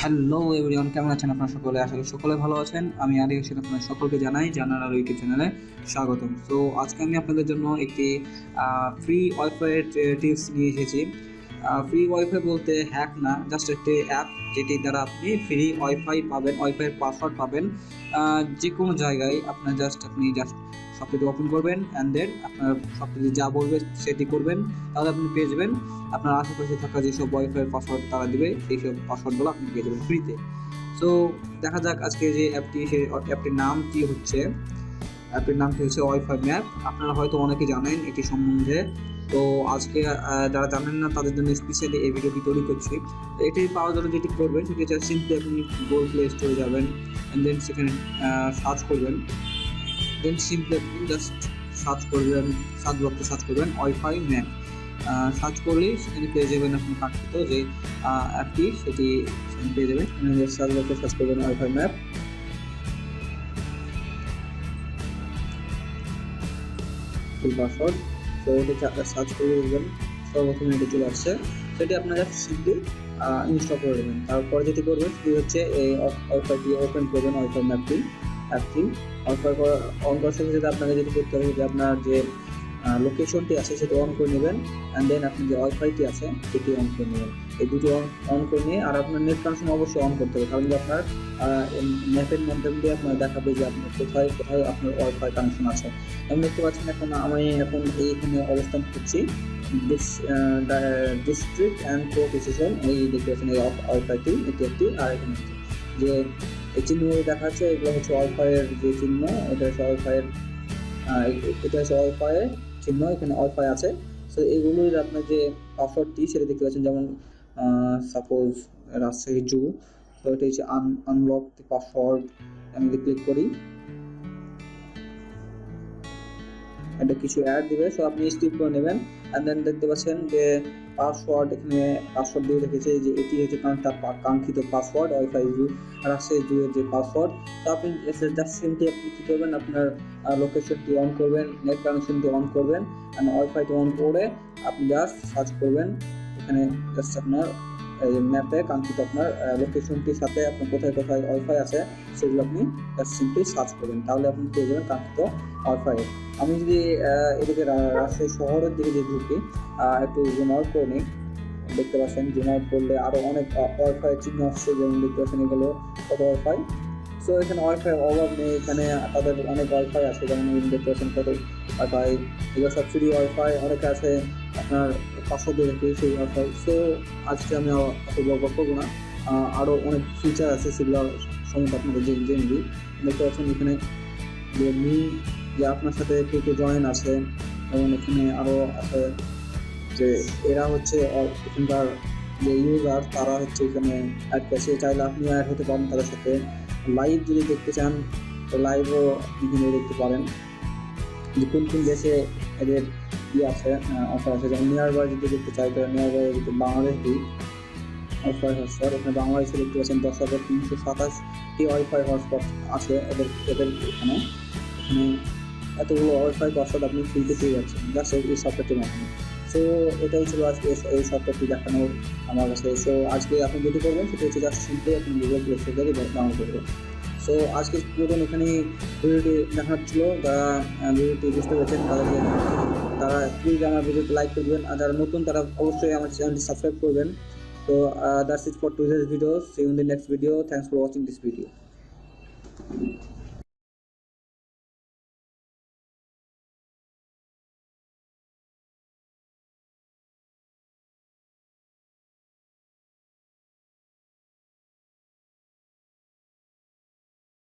Hello everyone, কেমন আছেন আপনারা সকলে? আশা করি সকলে ভালো আছেন। আমি আদি হোসেন আপনাদের সকলকে জানার আরও ইউটিউব চ্যানেলে স্বাগতম। সো আজকে আমি আপনাদের জন্য একটি ফ্রি ওয়াইফাই টিপস নিয়ে এসেছি। ফ্রি ওয়াইফাই বলতে হ্যাক না, জাস্ট একটি অ্যাপ যেটি দ্বারা আপনি ফ্রি ওয়াইফাই পাবেন, ওয়াইফাইয়ের পাসওয়ার্ড পাবেন যে কোনো জায়গায়। আপনি জাস্ট সবকিছু ওপেন করবেন অ্যান্ড দেন আপনার সবকিছু যা বলবে সেটি করবেন, তাহলে আপনি পেয়ে যাবেন আপনার আশেপাশে থাকা যেসব ওয়াইফাইয়ের পাসওয়ার্ড তারা দিবে সেই সব পাসওয়ার্ডগুলো আপনি পেয়ে যাবেন ফ্রিতে। সো দেখা যাক আজকে যে অ্যাপটি, সেই অ্যাপটির নামটি হচ্ছে ওয়াইফাই ম্যাপ। আপনারা হয়তো অনেকে জানেন এটি সম্বন্ধে, তো আজকে যারা জানেন না তাদের জন্য স্পেশালি এই ভিডিওটি তৈরি করছি। তো এটি পাওয়ার জন্য যেটি করবেন সেটি হচ্ছে সিম্পলি আপনি গুগল প্লে স্টোরে যাবেন অ্যান্ড দেন সেখানে সার্চ করবেন। দেন সিম্পলি আপনি জাস্ট সার্চ বক্সে সার্চ করবেন ওয়াইফাই ম্যাপ। সার্চ করলেই সেখানে পেয়ে যাবেন আপনি কাঙ্ক্ষিত যে অ্যাপটি, সেটি সেখানে পেয়ে যাবেন। সার্চ বক্সে সার্চ করবেন ওয়াইফাই ম্যাপ, ফুল পাসওয়ার্ড। তো এটা সার্চ করে দেবেন, সর্বপ্রথমে এটা চলে আসছে। সেটি আপনারা সিম্পলি ইনস্টল করে দেবেন। তারপর যেটি করবেন সেটি হচ্ছে এই ওয়াইফাইটি ওপেন করবেন, ওয়াইফাই ম্যাপটি অ্যাপটি ওয়াইফাই অন করার সাথে সাথে আপনাকে যেটি করতে হবে যে আপনার যে লোকেশনটি আছে সেটি অন করে নেবেন অ্যান্ড দেন আপনি যে ওয়াইফাইটি আছে সেটি অন করে নেবেন। এই দুটো অন করে নিয়ে আর আপনার নেট কানেকশন অবশ্যই অন করতে হবে, কারণ আপনার ম্যাপের মাধ্যমে দিয়ে আপনার দেখাবে যে আপনার কোথায় কোথায় আপনার ওয়াইফাই কানেকশন আছে। আমি দেখতে পাচ্ছেন আমি এখন এইখানে অবস্থান করছি, ডিস্ট্রিক্ট অ্যান্ড কো প্রিসিশন। এই দেখতে পাচ্ছেন এই ওয়াইফাইটি, এটি একটি। আর এখানে যে এই চিহ্ন দেখাচ্ছে এগুলো হচ্ছে ওয়াইফাইয়ের যে চিহ্ন, এটা হচ্ছে ওয়াইফাইয়ের চিহ্ন। এখানে ওয়াইফাই আছে। সো এগুলোর আপনার যে পাসওয়ার্ডটি সেটা দেখতে পাচ্ছেন, যেমন সাপোজ রাজশাহী জু। তো এটা হচ্ছে আনলক পাসওয়ার্ড। আমি যদি ক্লিক করি এটা কিছু অ্যাড দিবে, সো আপনি স্কিপ করে নেবেন। অ্যান্ড দেন দেখতে পাচ্ছেন যে পাসওয়ার্ড, এখানে পাসওয়ার্ড দিয়ে রেখেছে যে এটি হচ্ছে তার কাঙ্ক্ষিত পাসওয়ার্ড, ওয়াইফাই জু রাজশাহী জু এর যে পাসওয়ার্ড। তো আপনি জাস্ট সিম্পলি আপনি কী করবেন, আপনার লোকেশনটি অন করবেন, নেট কানেকশনটি অন করবেন অ্যান্ড ওয়াইফাইটি অন করে আপনি জাস্ট সার্চ করবেন। এখানে জাস্ট আপনার ম্যাপে কাঙ্ক্ষিত আপনার লোকেশনটির সাথে আপনার কোথায় কোথায় ওয়াইফাই আছে সেগুলো আপনি জাস্ট সিম্পলি সার্চ করবেন, তাহলে আপনি পেয়ে যাবেন কাঙ্ক্ষিত ওয়াইফাই। আমি যদি এদিকে রাজশাহী শহরের দিকে যে ঢুকি, একটু জুম আউট করে নিই, দেখতে পাচ্ছেন জুম আউট করলে আরও অনেক ওয়াইফাই চিহ্ন আসছে, যেমন দেখতে পাচ্ছেন এগুলো কত ওয়াইফাই। সো এখানে ওয়াইফাই অভাব নেই, এখানে তাদের অনেক ওয়াইফাই আছে, যেমন দেখতে পাচ্ছেন কত ওয়াইফাই। এগুলো সব ফ্রি ওয়াইফাই, অনেকে আছে আপনার 500 দিয়ে রেখে সেই ওয়াইফাই। সো আজকে আমি অত গল্প করবো না, আরও অনেক ফিচার আছে সেগুলো সম্বন্ধে আপনাদের জেনে দিই। দেখতে পাচ্ছেন এখানে যে আপনার সাথে কে কে জয়েন আছে, এবং এখানে আরও আছে যে এরা হচ্ছে এখানকার যে ইউজার, তারা হচ্ছে এখানে অ্যাড করছে। চাইলে আপনি অ্যাড হতে পারেন তাদের সাথে। লাইভ যদি দেখতে চান তো লাইভও এখানে দেখতে পারেন যে কোন কোন দেশে এদের আছে, অফার আছে। যেমন নিয়ার বাই যদি দেখতে চাই তো নিয়ার বাই যদি বাংলাদেশ দিই ওয়াইফাই হটস্পট, এখানে বাংলাদেশে দেখতে পাচ্ছেন 10,327টি ওয়াইফাই হটস্পট আছে এদের এখানে এতগুলো ওয়াইফাই পাসওয়ার্ড আপনি ফ্রিতে পেয়ে যাচ্ছেন জাস্ট এই সফটওয়্যারটির মাধ্যমে। সো এটাই ছিল আজকে এই সফটওয়্যারটি দেখানোর আমার কাছে। সো আজকে আপনি যেটি করবেন সেটা হচ্ছে জাস্ট সিম্পলি আপনি গুগল প্লে স্টোর থেকে ডাউনলোড করবেন। সো আজকে পুরোদিন এখানেই ভিডিওটি দেখানো ছিল। যারা ভিডিওটি বুঝতে পেরেছেন তারা প্লিজ আমার ভিডিওতে লাইক করবেন, আর যারা নতুন তারা অবশ্যই আমার চ্যানেলটি সাবস্ক্রাইব করবেন। So that's it for today's video. See you in the next video. Thanks for watching this video.